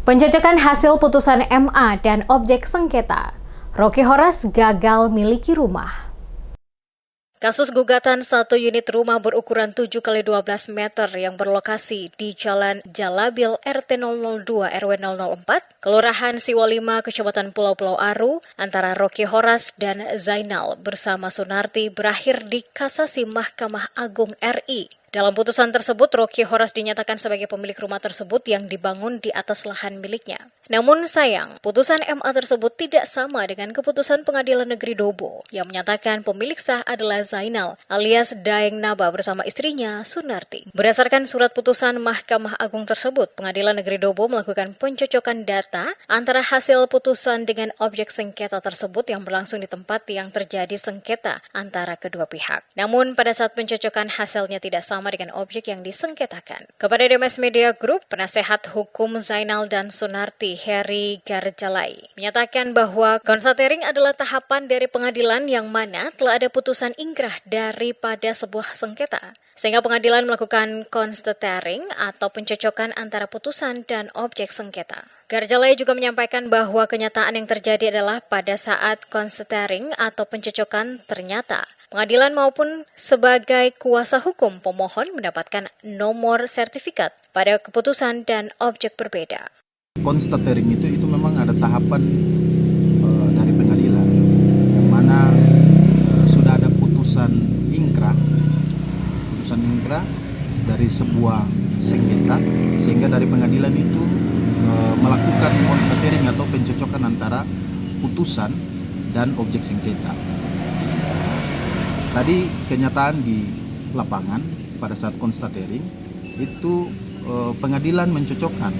Pencocokan hasil putusan MA dan objek sengketa. Roky Horas gagal miliki rumah. Kasus gugatan satu unit rumah berukuran 7x12 meter yang berlokasi di Jalan Jalabil RT 002 RW 004, Kelurahan Siwalima, Kecamatan Pulau-Pulau Aru, antara Roky Horas dan Zainal bersama Sunarti berakhir di kasasi Mahkamah Agung RI. Dalam putusan tersebut, Roky Horas dinyatakan sebagai pemilik rumah tersebut yang dibangun di atas lahan miliknya. Namun sayang, putusan MA tersebut tidak sama dengan keputusan Pengadilan Negeri Dobo yang menyatakan pemilik sah adalah Zainal alias Daeng Naba bersama istrinya Sunarti. Berdasarkan surat putusan Mahkamah Agung tersebut, Pengadilan Negeri Dobo melakukan pencocokan data antara hasil putusan dengan objek sengketa tersebut yang berlangsung di tempat yang terjadi sengketa antara kedua pihak. Namun pada saat pencocokan hasilnya tidak sama dengan objek yang disengketakan. Kepada DMS Media Group, penasehat hukum Zainal dan Sunarti, Heri Garjalai, menyatakan bahwa konstatering adalah tahapan dari pengadilan yang mana telah ada putusan ingkrah daripada sebuah sengketa. Sehingga pengadilan melakukan konstatering atau pencocokan antara putusan dan objek sengketa. Garjalai juga menyampaikan bahwa kenyataan yang terjadi adalah pada saat konstatering atau pencocokan ternyata pengadilan maupun sebagai kuasa hukum pemohon mendapatkan nomor sertifikat pada keputusan dan objek berbeda. Konstatering itu memang ada tahapan dari pengadilan yang mana sudah ada putusan ingkrah dari sebuah sengketa, sehingga dari pengadilan itu melakukan konstatering atau pencocokan antara putusan dan objek sengketa. Tadi kenyataan di lapangan pada saat konstatering itu pengadilan mencocokkan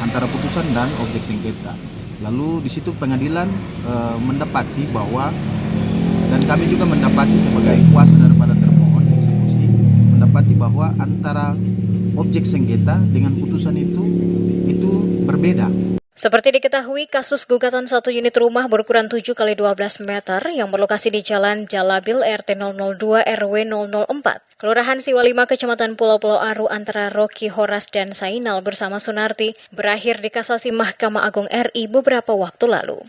antara putusan dan objek sengketa. Lalu di situ pengadilan mendapati bahwa, dan kami juga mendapati sebagai kuasa daripada termohon eksekusi, mendapati bahwa antara objek sengketa dengan putusan itu berbeda. Seperti diketahui, kasus gugatan satu unit rumah berukuran 7x12 meter yang berlokasi di Jalan Jalabil RT 002 RW 004, Kelurahan Siwalima, Kecamatan Pulau-Pulau Aru antara Roky Horas dan Zainal bersama Sunarti berakhir di kasasi Mahkamah Agung RI beberapa waktu lalu.